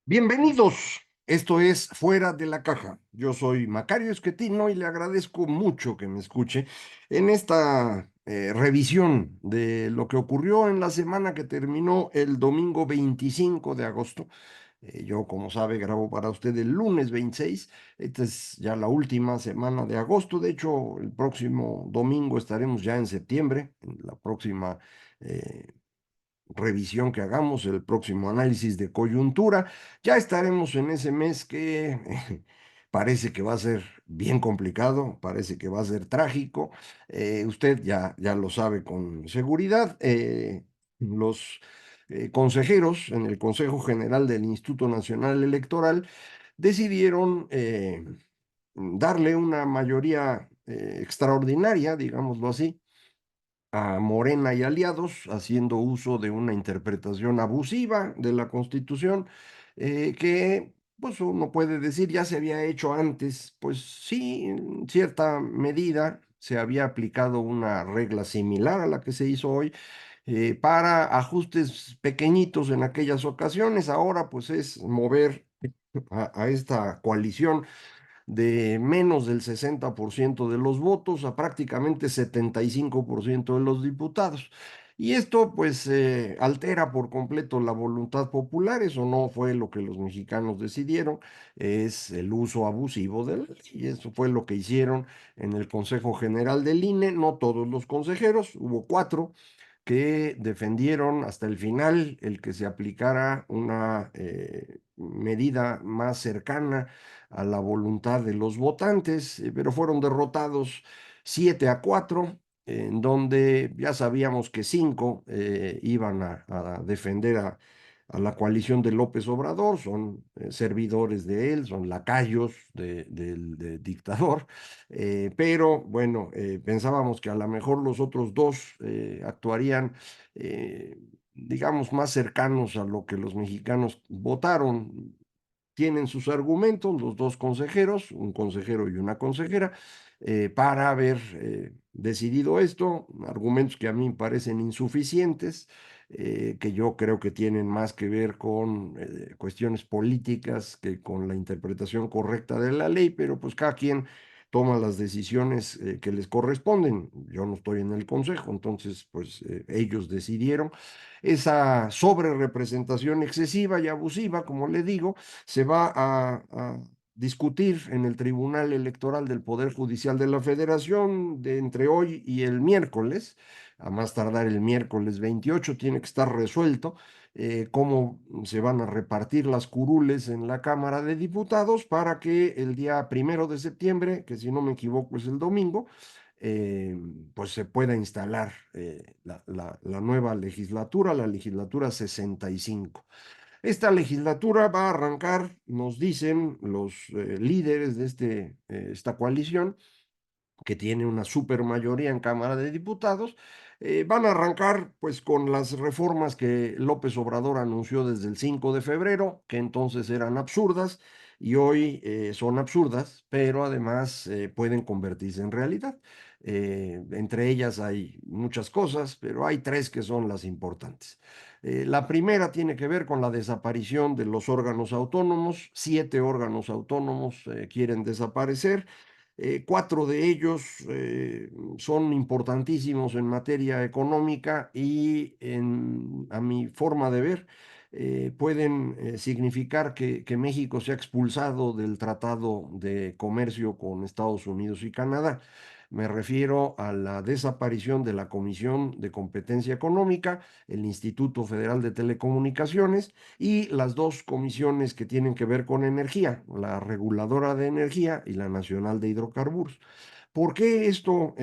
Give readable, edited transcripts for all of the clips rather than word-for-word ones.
Bienvenidos. Esto es Fuera de la Caja. Yo soy Macario Esquetino y le agradezco mucho que me escuche en esta revisión de lo que ocurrió en la semana que terminó el domingo 25 de agosto. Yo, como sabe, grabo para usted el lunes 26. Esta es ya la última semana de agosto. De hecho, el próximo domingo estaremos ya en septiembre, en la próxima eh, revisión que hagamos, el próximo análisis de coyuntura. Ya estaremos en ese mes que parece que va a ser bien complicado, parece que va a ser trágico. Usted ya lo sabe con seguridad. Los consejeros en el Consejo General del Instituto Nacional Electoral decidieron darle una mayoría extraordinaria, digámoslo así, a Morena y aliados, haciendo uso de una interpretación abusiva de la Constitución, que, pues uno puede decir, ya se había hecho antes. Pues sí, en cierta medida se había aplicado una regla similar a la que se hizo hoy, para ajustes pequeñitos en aquellas ocasiones. Ahora, pues es mover a esta coalición de menos del 60% de los votos a prácticamente 75% de los diputados. Y esto pues altera por completo la voluntad popular. Eso no fue lo que los mexicanos decidieron, es el uso abusivo de la ley. Y eso fue lo que hicieron en el Consejo General del INE. No todos los consejeros, hubo cuatro que defendieron hasta el final el que se aplicara una medida más cercana a la voluntad de los votantes, pero fueron derrotados 7-4, en donde ya sabíamos que cinco iban a defender a la coalición de López Obrador. Son servidores de él, son lacayos del dictador. Pero bueno, pensábamos que a lo mejor los otros dos actuarían, eh, digamos, más cercanos a lo que los mexicanos votaron. Tienen sus argumentos los dos consejeros, un consejero y una consejera, para haber decidido esto. Argumentos que a mí me parecen insuficientes, que yo creo que tienen más que ver con cuestiones políticas que con la interpretación correcta de la ley. Pero pues cada quien toma las decisiones que les corresponden. Yo no estoy en el consejo, entonces pues ellos decidieron. Esa sobrerepresentación excesiva y abusiva, como le digo, se va a discutir en el Tribunal Electoral del Poder Judicial de la Federación de entre hoy y el miércoles. A más tardar el miércoles 28 tiene que estar resuelto cómo se van a repartir las curules en la Cámara de Diputados para que el día 1 de septiembre, que si no me equivoco es el domingo, eh, pues se pueda instalar la nueva legislatura, la legislatura 65. Esta legislatura va a arrancar, nos dicen los líderes de esta coalición, que tiene una supermayoría en Cámara de Diputados. Van a arrancar pues con las reformas que López Obrador anunció desde el 5 de febrero, que entonces eran absurdas y hoy son absurdas, pero además pueden convertirse en realidad. Entre ellas hay muchas cosas, pero hay tres que son las importantes. La primera tiene que ver con la desaparición de los órganos autónomos. 7 órganos autónomos quieren desaparecer. Cuatro de ellos son importantísimos en materia económica y a mi forma de ver, pueden significar que México se ha expulsado del Tratado de Comercio con Estados Unidos y Canadá. Me refiero a la desaparición de la Comisión de Competencia Económica, el Instituto Federal de Telecomunicaciones y las dos comisiones que tienen que ver con energía, la reguladora de energía y la nacional de hidrocarburos. ¿Por qué esto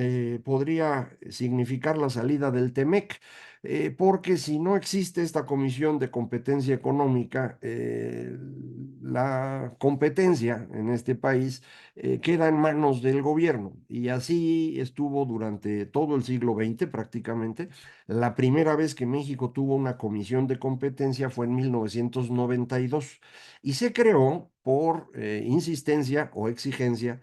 podría significar la salida del TEMEC? Porque si no existe esta Comisión de Competencia Económica, la competencia en este país queda en manos del gobierno. Y así estuvo durante todo el siglo XX prácticamente. La primera vez que México tuvo una comisión de competencia fue en 1992 y se creó por insistencia o exigencia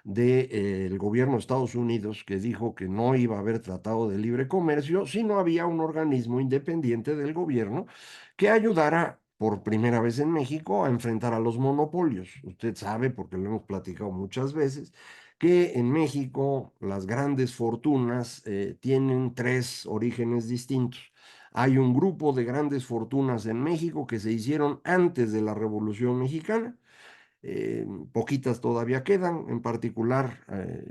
del gobierno de Estados Unidos, que dijo que no iba a haber tratado de libre comercio si no había un organismo independiente del gobierno que ayudara por primera vez en México a enfrentar a los monopolios. Usted sabe, porque lo hemos platicado muchas veces, que en México las grandes fortunas tienen tres orígenes distintos. Hay un grupo de grandes fortunas en México que se hicieron antes de la Revolución Mexicana. Poquitas todavía quedan, en particular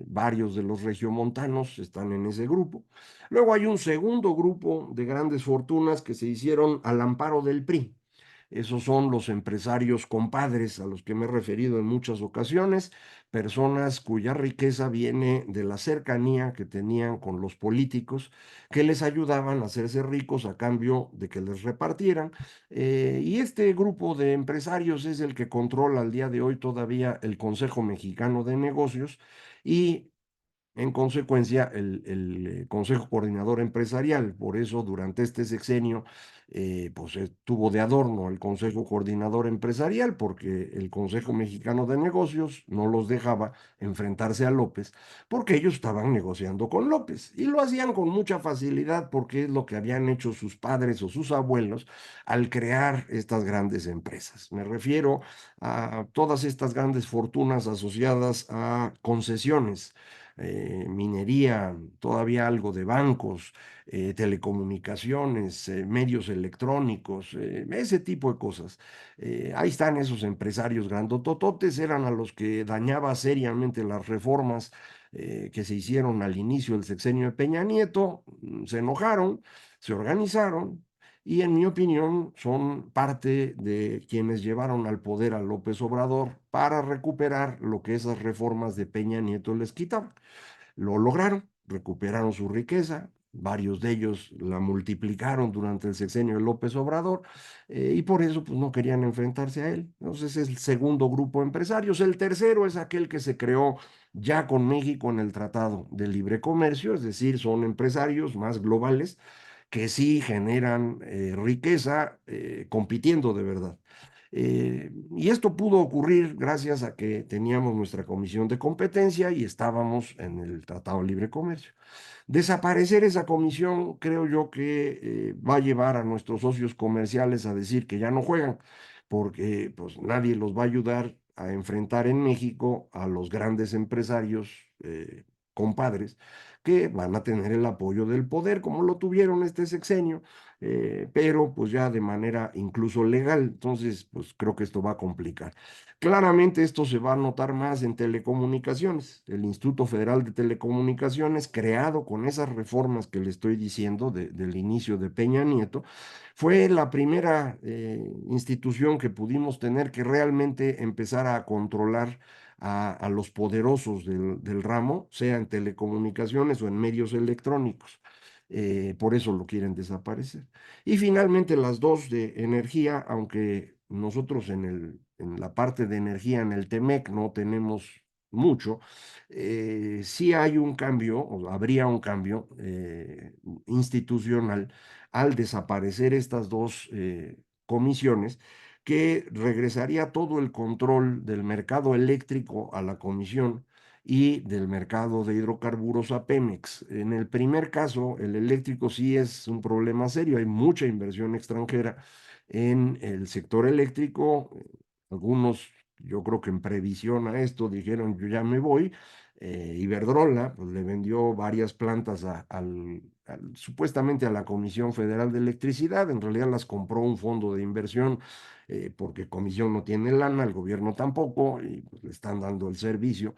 varios de los regiomontanos están en ese grupo. Luego hay un segundo grupo de grandes fortunas que se hicieron al amparo del PRI. Esos son los empresarios compadres a los que me he referido en muchas ocasiones, personas cuya riqueza viene de la cercanía que tenían con los políticos que les ayudaban a hacerse ricos a cambio de que les repartieran. Y este grupo de empresarios es el que controla al día de hoy todavía el Consejo Mexicano de Negocios y en consecuencia, el Consejo Coordinador Empresarial, por eso durante este sexenio, pues estuvo de adorno el Consejo Coordinador Empresarial, porque el Consejo Mexicano de Negocios no los dejaba enfrentarse a López, porque ellos estaban negociando con López y lo hacían con mucha facilidad porque es lo que habían hecho sus padres o sus abuelos al crear estas grandes empresas. Me refiero a todas estas grandes fortunas asociadas a concesiones, minería, todavía algo de bancos, telecomunicaciones, medios electrónicos, ese tipo de cosas. Ahí están esos empresarios grandotototes, eran a los que dañaba seriamente las reformas que se hicieron al inicio del sexenio de Peña Nieto, se enojaron, se organizaron. Y en mi opinión son parte de quienes llevaron al poder a López Obrador para recuperar lo que esas reformas de Peña Nieto les quitaban. Lo lograron, recuperaron su riqueza, varios de ellos la multiplicaron durante el sexenio de López Obrador y por eso pues, no querían enfrentarse a él. Entonces es el segundo grupo de empresarios. El tercero es aquel que se creó ya con México en el Tratado de Libre Comercio, es decir, son empresarios más globales que sí generan riqueza compitiendo de verdad. Y esto pudo ocurrir gracias a que teníamos nuestra comisión de competencia y estábamos en el Tratado de Libre Comercio. Desaparecer esa comisión creo yo que va a llevar a nuestros socios comerciales a decir que ya no juegan, porque pues nadie los va a ayudar a enfrentar en México a los grandes empresarios compadres que van a tener el apoyo del poder, como lo tuvieron este sexenio, pero pues ya de manera incluso legal. Entonces, pues creo que esto va a complicar. Claramente esto se va a notar más en telecomunicaciones. El Instituto Federal de Telecomunicaciones, creado con esas reformas que le estoy diciendo del inicio de Peña Nieto, fue la primera institución que pudimos tener que realmente empezar a controlar a los poderosos del ramo, sea en telecomunicaciones o en medios electrónicos. Por eso lo quieren desaparecer. Y finalmente las dos de energía, aunque nosotros en la parte de energía en el TEMEC no tenemos mucho, sí hay un cambio, o habría un cambio institucional al desaparecer estas dos comisiones que regresaría todo el control del mercado eléctrico a la comisión y del mercado de hidrocarburos a Pemex. En el primer caso, el eléctrico sí es un problema serio, hay mucha inversión extranjera en el sector eléctrico. Algunos, yo creo que en previsión a esto, dijeron, yo ya me voy. Iberdrola, pues le vendió varias plantas supuestamente a la Comisión Federal de Electricidad, en realidad las compró un fondo de inversión porque Comisión no tiene lana, el gobierno tampoco, y pues, le están dando el servicio.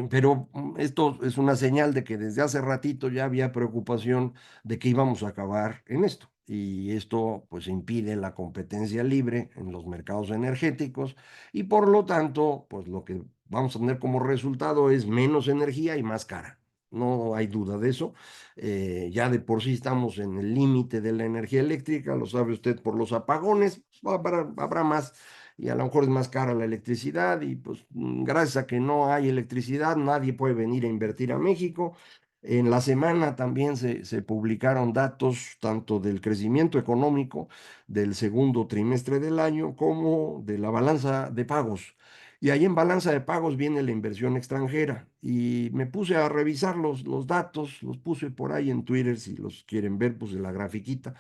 Pero esto es una señal de que desde hace ratito ya había preocupación de que íbamos a acabar en esto. Y esto pues impide la competencia libre en los mercados energéticos y por lo tanto pues lo que vamos a tener como resultado es menos energía y más cara. No hay duda de eso. Ya de por sí estamos en el límite de la energía eléctrica, lo sabe usted por los apagones, habrá más y a lo mejor es más cara la electricidad y pues gracias a que no hay electricidad nadie puede venir a invertir a México. En la semana también se publicaron datos tanto del crecimiento económico del segundo trimestre del año como de la balanza de pagos. Y ahí en balanza de pagos viene la inversión extranjera. Y me puse a revisar los datos, los puse por ahí en Twitter, si los quieren ver, puse la grafiquita.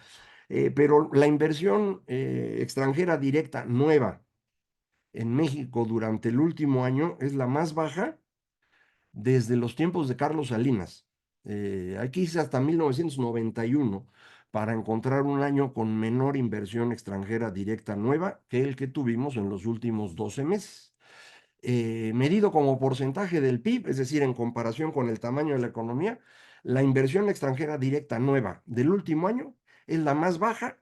pero la inversión extranjera directa nueva en México durante el último año es la más baja desde los tiempos de Carlos Salinas. Hay que irse hasta 1991 para encontrar un año con menor inversión extranjera directa nueva que el que tuvimos en los últimos 12 meses. Medido como porcentaje del PIB, es decir, en comparación con el tamaño de la economía, la inversión extranjera directa nueva del último año es la más baja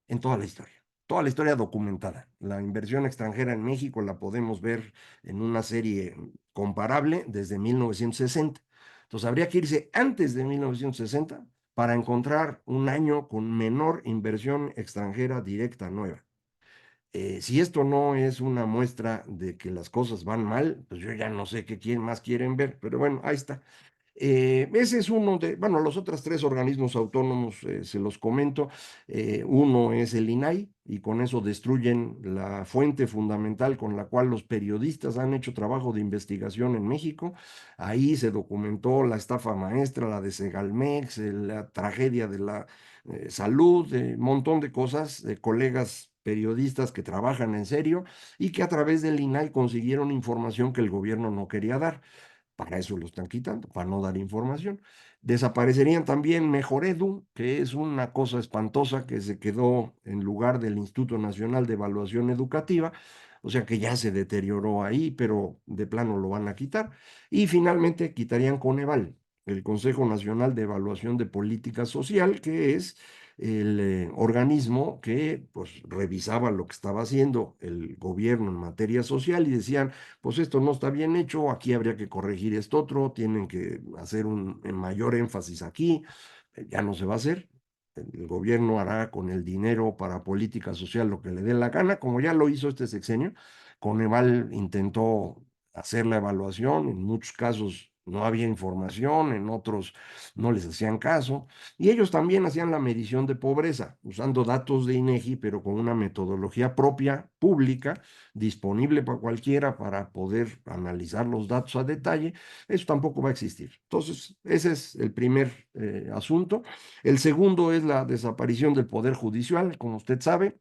en toda la historia documentada. La inversión extranjera en México la podemos ver en una serie comparable desde 1960. Entonces habría que irse antes de 1960 para encontrar un año con menor inversión extranjera directa nueva. Si esto no es una muestra de que las cosas van mal, pues yo ya no sé qué más quieren ver, pero bueno, ahí está. Ese es uno de, bueno, los otros tres organismos autónomos se los comento. Uno es el INAI y con eso destruyen la fuente fundamental con la cual los periodistas han hecho trabajo de investigación en México. Ahí se documentó la estafa maestra, la de Segalmex, la tragedia de la salud, un montón de cosas, de colegas periodistas que trabajan en serio y que a través del INAI consiguieron información que el gobierno no quería dar. Para eso lo están quitando, para no dar información. Desaparecerían también Mejoredu, que es una cosa espantosa que se quedó en lugar del Instituto Nacional de Evaluación Educativa, o sea que ya se deterioró ahí, pero de plano lo van a quitar. Y finalmente quitarían Coneval, el Consejo Nacional de Evaluación de Política Social, que es el organismo que pues revisaba lo que estaba haciendo el gobierno en materia social y decían, pues esto no está bien hecho, aquí habría que corregir esto otro, tienen que hacer un mayor énfasis aquí, ya no se va a hacer. El gobierno hará con el dinero para política social lo que le dé la gana, como ya lo hizo este sexenio. Coneval intentó hacer la evaluación, en muchos casos no había información, en otros no les hacían caso, y ellos también hacían la medición de pobreza, usando datos de INEGI, pero con una metodología propia, pública, disponible para cualquiera para poder analizar los datos a detalle. Eso tampoco va a existir. Entonces, ese es el primer asunto. El segundo es la desaparición del Poder Judicial, como usted sabe.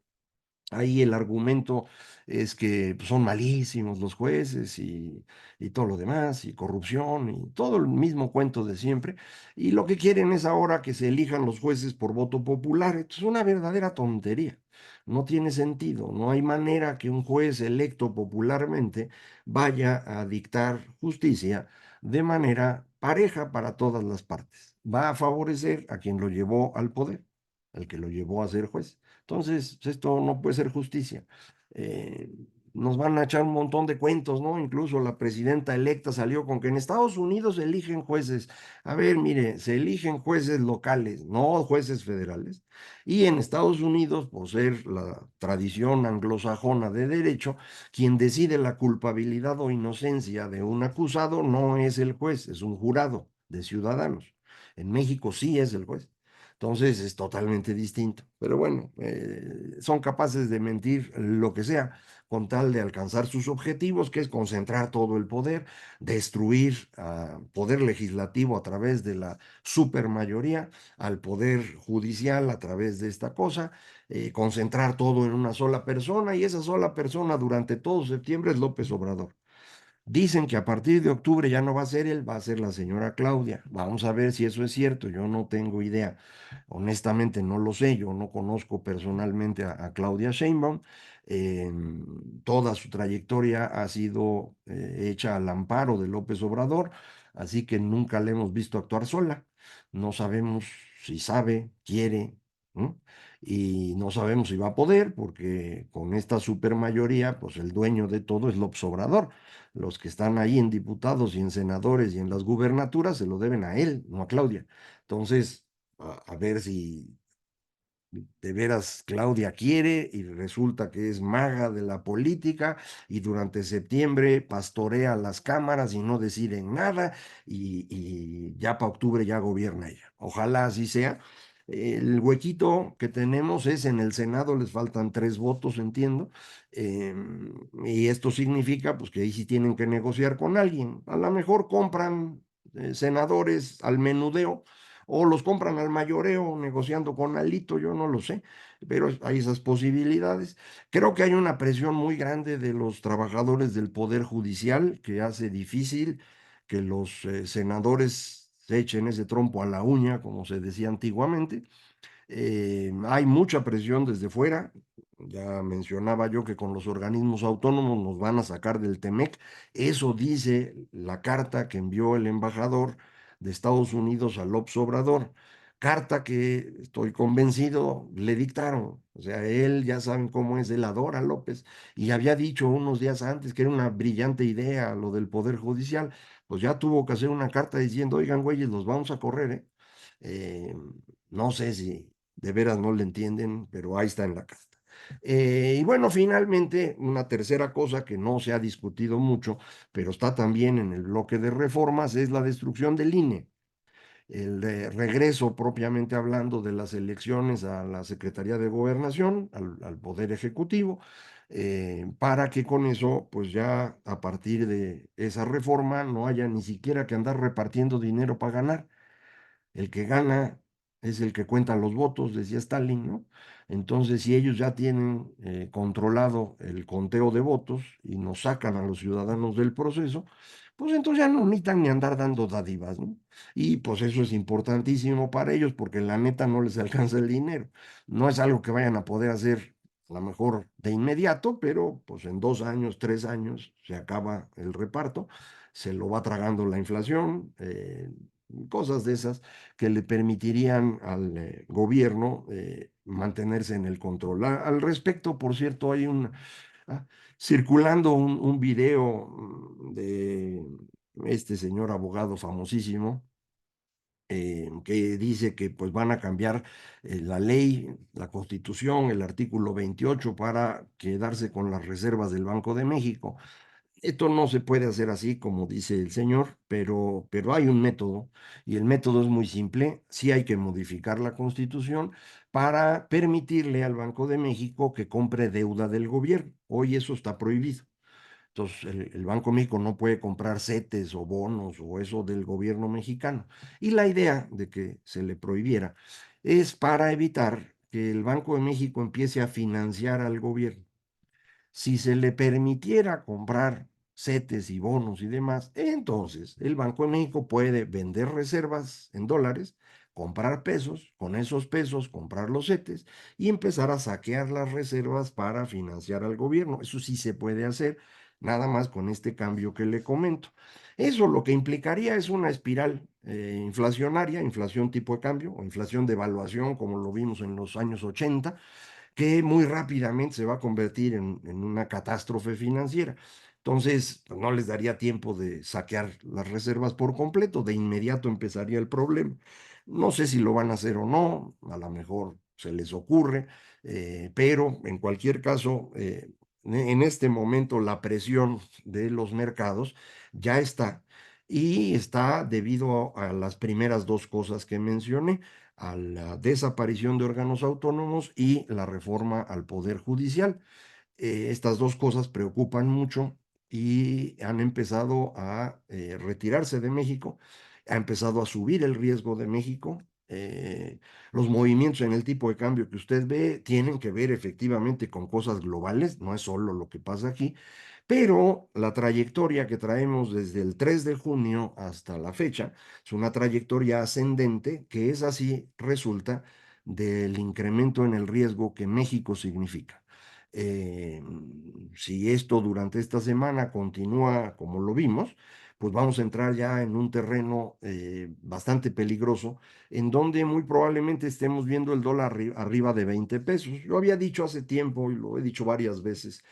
Ahí el argumento es que pues, son malísimos los jueces y todo lo demás, y corrupción, y todo el mismo cuento de siempre. Y lo que quieren es ahora que se elijan los jueces por voto popular. Esto es una verdadera tontería. No tiene sentido. No hay manera que un juez electo popularmente vaya a dictar justicia de manera pareja para todas las partes. Va a favorecer a quien lo llevó al poder, al que lo llevó a ser juez. Entonces, pues, esto no puede ser justicia. Eh, Nos van a echar un montón de cuentos, ¿no? Incluso la presidenta electa salió con que en Estados Unidos se eligen jueces. A ver, mire, se eligen jueces locales, no jueces federales. Y en Estados Unidos, por ser la tradición anglosajona de derecho, quien decide la culpabilidad o inocencia de un acusado no es el juez, es un jurado de ciudadanos. En México sí es el juez. Entonces es totalmente distinto. Pero bueno, son capaces de mentir lo que sea con tal de alcanzar sus objetivos, que es concentrar todo el poder, destruir al poder legislativo a través de la supermayoría, al poder judicial a través de esta cosa, concentrar todo en una sola persona y esa sola persona durante todo septiembre es López Obrador. Dicen que a partir de octubre ya no va a ser él, va a ser la señora Claudia. Vamos a ver si eso es cierto. Yo no tengo idea. Honestamente no lo sé. Yo no conozco personalmente a Claudia Sheinbaum. Toda su trayectoria ha sido hecha al amparo de López Obrador, así que nunca le hemos visto actuar sola. No sabemos si sabe, quiere, ¿no? Y no sabemos si va a poder, porque con esta supermayoría, pues el dueño de todo es López Obrador. Los que están ahí en diputados y en senadores y en las gubernaturas se lo deben a él, no a Claudia. Entonces, a ver si de veras Claudia quiere y resulta que es maga de la política y durante septiembre pastorea las cámaras y no decide nada y ya para octubre ya gobierna ella. Ojalá así sea. El huequito que tenemos es en el Senado, les faltan 3 votos, entiendo, y esto significa pues que ahí sí tienen que negociar con alguien. A lo mejor compran senadores al menudeo o los compran al mayoreo negociando con Alito, yo no lo sé, pero hay esas posibilidades. Creo que hay una presión muy grande de los trabajadores del Poder Judicial que hace difícil que los senadores se echen ese trompo a la uña, como se decía antiguamente. Hay mucha presión desde fuera. Ya mencionaba yo que con los organismos autónomos nos van a sacar del Temec. Eso dice la carta que envió el embajador de Estados Unidos a López Obrador. Carta que estoy convencido le dictaron. O sea, él ya saben cómo es, él adora a López y había dicho unos días antes que era una brillante idea lo del Poder Judicial. Pues ya tuvo que hacer una carta diciendo, oigan, güeyes, los vamos a correr, ¿eh? Eh, no sé si de veras no le entienden, pero ahí está en la carta. Y bueno, finalmente, una tercera cosa que no se ha discutido mucho, pero está también en el bloque de reformas, es la destrucción del INE, el regreso propiamente hablando de las elecciones a la Secretaría de Gobernación, al Poder Ejecutivo, para que con eso, pues ya a partir de esa reforma no haya ni siquiera que andar repartiendo dinero para ganar. El que gana es el que cuenta los votos, decía Stalin, ¿no? Entonces, si ellos ya tienen controlado el conteo de votos y nos sacan a los ciudadanos del proceso, pues entonces ya no necesitan ni andar dando dádivas, ¿no? Y pues eso es importantísimo para ellos porque la neta no les alcanza el dinero. No es algo que vayan a poder hacer a lo mejor de inmediato, pero pues en 2 años, 3 años se acaba el reparto, se lo va tragando la inflación, cosas de esas que le permitirían al gobierno mantenerse en el control. Al respecto, por cierto, hay ah, circulando un video de este señor abogado famosísimo que dice que pues van a cambiar la ley, la constitución, el artículo 28 para quedarse con las reservas del Banco de México. Esto no se puede hacer así, como dice el señor, pero hay un método y el método es muy simple. Sí hay que modificar la Constitución para permitirle al Banco de México que compre deuda del gobierno. Hoy eso está prohibido. Entonces, el Banco de México no puede comprar CETES o bonos o eso del gobierno mexicano. Y la idea de que se le prohibiera es para evitar que el Banco de México empiece a financiar al gobierno. Si se le permitiera comprar CETES y bonos y demás, entonces el Banco de México puede vender reservas en dólares, comprar pesos, con esos pesos comprar los CETES y empezar a saquear las reservas para financiar al gobierno. Eso sí se puede hacer, nada más con este cambio que le comento. Eso lo que implicaría es una espiral inflacionaria, inflación tipo de cambio o inflación de evaluación, como lo vimos en los años 80 que muy rápidamente se va a convertir en una catástrofe financiera. Entonces, pues, no les daría tiempo de saquear las reservas por completo, de inmediato empezaría el problema. No sé si lo van a hacer o no, a lo mejor se les ocurre, pero en cualquier caso, en este momento la presión de los mercados ya está y está debido a las primeras dos cosas que mencioné a la desaparición de órganos autónomos y la reforma al Poder Judicial. Estas dos cosas preocupan mucho y han empezado a retirarse de México, ha empezado a subir el riesgo de México. Los movimientos en el tipo de cambio que usted ve tienen que ver efectivamente con cosas globales, no es solo lo que pasa aquí, pero la trayectoria que traemos desde el 3 de junio hasta la fecha es una trayectoria ascendente que es así, resulta del incremento en el riesgo que México significa. Eh, si esto durante esta semana continúa como lo vimos, pues vamos a entrar ya en un terreno bastante peligroso, en donde muy probablemente estemos viendo el dólar arriba de 20 pesos. Yo había dicho hace tiempo y lo he dicho varias veces,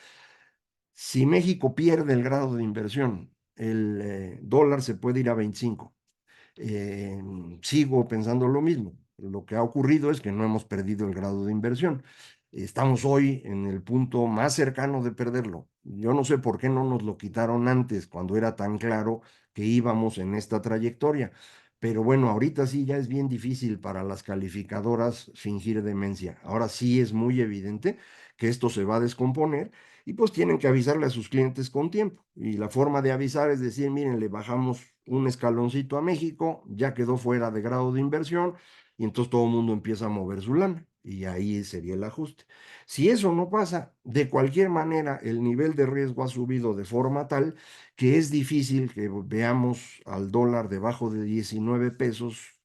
si México pierde el grado de inversión, el dólar se puede ir a 25. Eh, Sigo pensando lo mismo. Lo que ha ocurrido es que no hemos perdido el grado de inversión. Estamos hoy en el punto más cercano de perderlo. Yo no sé por qué no nos lo quitaron antes, cuando era tan claro que íbamos en esta trayectoria. Pero bueno, ahorita sí ya es bien difícil para las calificadoras fingir demencia. Ahora sí es muy evidente que esto se va a descomponer y pues tienen que avisarle a sus clientes con tiempo. Y la forma de avisar es decir, miren, le bajamos un escaloncito a México, ya quedó fuera de grado de inversión y entonces todo el mundo empieza a mover su lana y ahí sería el ajuste. Si eso no pasa, de cualquier manera el nivel de riesgo ha subido de forma tal que es difícil que veamos al dólar debajo de 19 pesos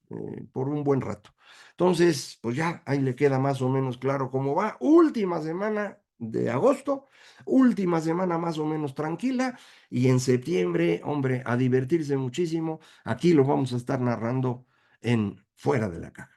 por un buen rato. Entonces, pues ya ahí le queda más o menos claro cómo va. Última semana de agosto, última semana más o menos tranquila y en septiembre, hombre, a divertirse muchísimo. Aquí lo vamos a estar narrando en Fuera de la Caja.